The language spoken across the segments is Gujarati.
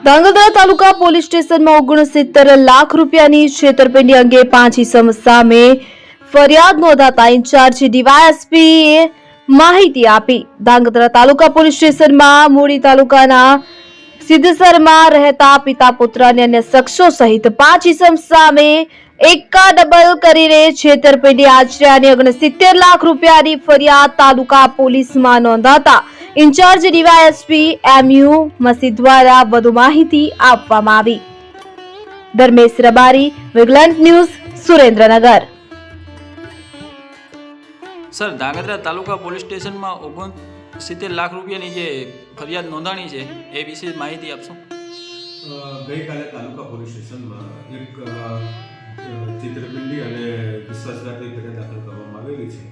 ધાંગધ્રા તાલુકા પોલીસ સ્ટેશનમાં 69 લાખ રૂપિયાની છેતરપિંડી અંગે 5 ઇસમ સામે ફરિયાદ નોંધાતા ઇન્ચાર્જ ડીવાયએસપીએ માહિતી આપી। ધાંગધ્રા તાલુકા પોલીસ સ્ટેશનમાં મૂળી તાલુકાના સિદ્ધસરમાં રહેતા પિતા પુત્ર અને અન્ય શખ્સો સહિત 5 ઇસમ સામે એકા ડબલ કરીને છેતરપિંડી આચર્યાની 69 લાખ રૂપિયાની ફરિયાદ તાલુકા પોલીસમાં નોંધાતા ઇન્ચાર્જ ડીવાયએસપી એમયુ મસી દ્વારા વધુ માહિતી આપવામાં આવી। ધર્મેશ રબારી, વિગલન્ટ ન્યૂઝ, સુરેન્દ્રનગર। સર, ધાંગધ્રા તાલુકા પોલીસ સ્ટેશનમાં 69 લાખ રૂપિયાની જે ફરિયાદ નોંધાણી છે એ વિશે માહિતી આપશો? ગઈકાલે તાલુકા પોલીસ સ્ટેશનમાં એક છેતરપિંડી અને વિશ્વાસઘાતની ફરિયાદ દાખલ કરવામાં આવેલી છે,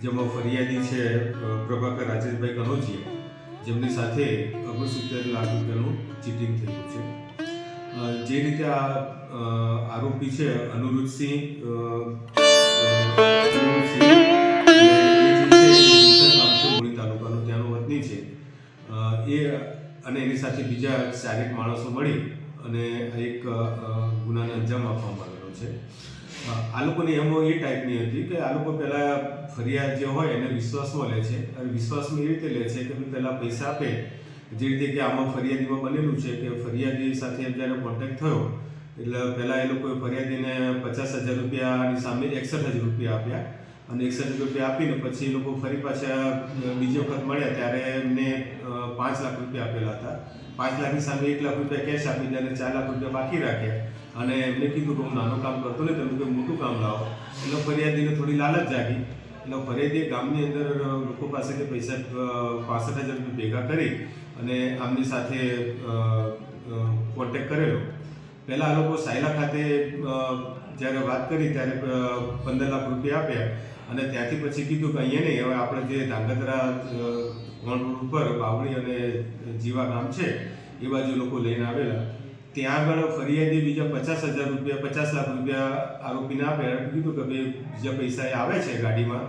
જેમાં ફરિયાદી છે પ્રભાકર રાજેશભાઈ કનોજીયા, જેમની સાથે 69 લાખ રૂપિયાનું ચીટિંગ થયું છે। જે રીતે આ આરોપી છે અનુરુદ્ધસિંહ તાલુકાનો ત્યાંનો વતની છે, એ અને એની સાથે બીજા 4 માણસો મળી અને એક ગુનાને અંજામ આપવામાં આવેલો છે। આ લોકોની એમો એ ટાઈપની હતી કે આ લોકો પહેલાં ફરિયાદ જે હોય એને વિશ્વાસમાં લે છે અને વિશ્વાસમાં એ રીતે લે છે કે પહેલાં પૈસા આપે, જે રીતે કે આમાં ફરિયાદીમાં બનેલું છે કે ફરિયાદી સાથે જ્યારે કોન્ટેક્ટ થયો એટલે પહેલાં એ લોકોએ ફરિયાદીને 50,000 રૂપિયાની સામે 61,000 રૂપિયા આપ્યા અને 61,000 રૂપિયા આપીને પછી એ લોકો ફરી પાછા બીજી વખત મળ્યા ત્યારે એમને 5 લાખ રૂપિયા આપેલા હતા। 5 લાખની સામે 1 લાખ રૂપિયા કેશ આપી દે અને 4 લાખ રૂપિયા બાકી રાખ્યા અને એમને કીધું કે હું નાનું કામ કરતો ને તમે કોઈ મોટું કામ લાવો। એટલે ફરિયાદીને થોડી લાલચ જાગી એટલે ફરિયાદીએ ગામની અંદર લોકો પાસેથી પૈસા 65,000 રૂપિયા ભેગા કરી અને આમની સાથે કોન્ટેક્ટ કરેલો। પહેલાં આ લોકો સાયલા ખાતે જ્યારે વાત કરી ત્યારે 15 લાખ રૂપિયા આપ્યા અને ત્યાંથી પછી કીધું કે અહીંયા નહીં, હવે આપણે જે ધાંગધ્રા રોડ ઉપર બાવળી અને જીવા ગામ છે એ બાજુ લોકો લઈને આવેલા। ત્યાં આગળ ફરિયાદી બીજા 50,000 રૂપિયા 50 લાખ રૂપિયા આરોપીને આપ્યા। કીધું કે ભાઈ બીજા પૈસા એ આવે છે ગાડીમાં,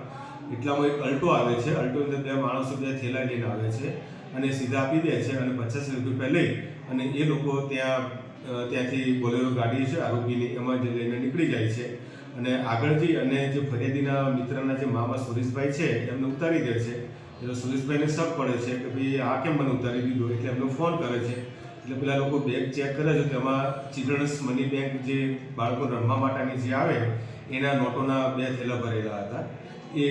એટલામાં એક અલ્ટો આવે છે, અલ્ટો અંદર 2 માણસો 2 થેલા લઈને આવે છે અને સીધા આપી દે છે અને 50 રૂપિયા લઈ અને એ લોકો ત્યાંથી બોલેરો ગાડી છે આરોપીની એમાં જ લઈને નીકળી જાય છે અને આગળ જઈ અને જે ફરિયાદીના મિત્રના જે મામા સુરેશભાઈ છે એમને ઉતારી દે છે। એટલે સુરેશભાઈને શક પડે છે કે ભાઈ આ કેમ મને ઉતારી દીધો, એટલે એમનો ફોન કરે છે। એટલે પેલા લોકો બેગ ચેક કરે છે, તેમાં ચિલ્ડ્રન્સ મની બેંક જે બાળકો રમવા માટેની જે આવે એના નોટોના 2 થેલા ભરેલા હતા। એ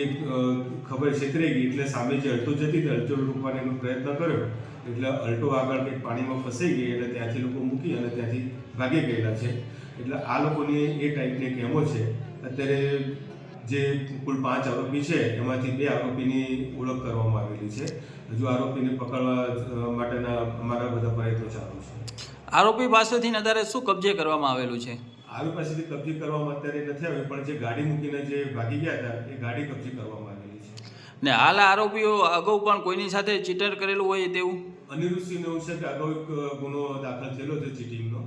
ખબર છેતરાઈ ગઈ એટલે સામે જે અલ્ટો જતી હતી અલ્ટો રોકવાનો પ્રયત્ન કર્યો એટલે અલ્ટો આગળ કંઈક પાણીમાં ફસાઈ ગઈ એટલે ત્યાંથી લોકો મૂકી અને ત્યાંથી ભાગી ગયેલા છે। એટલે આ લોકોની એ ટાઈપની એક એમો છે। અત્યારે જે કુલ 5 આરોપી છે એમાંથી 2 આરોપીની ઓળખ કરવામાં આવેલી છે। હજુ આરોપીને પકડવા માટેના અમારા બધા પ્રયત્નો ચાલુ છે। આરોપી પાસેથી અત્યારે શું કબજે કરવામાં આવેલું છે? આરોપી પાસેથી કબજે કરવામાં અત્યારે નથી આવ્યું, પણ જે ગાડી મૂકીને જે ભાગી ગયા હતા એ ગાડી કબજે કરવામાં આવેલી છે। ને હાલ આરોપીઓ અગાઉ પણ કોઈની સાથે ચીટર કરેલું હોય તેવું? અનિરુદ્ધસિંહનો છે કે અગાઉ એક ગુનો દાખલ થયેલો છે ચીટિંગનો,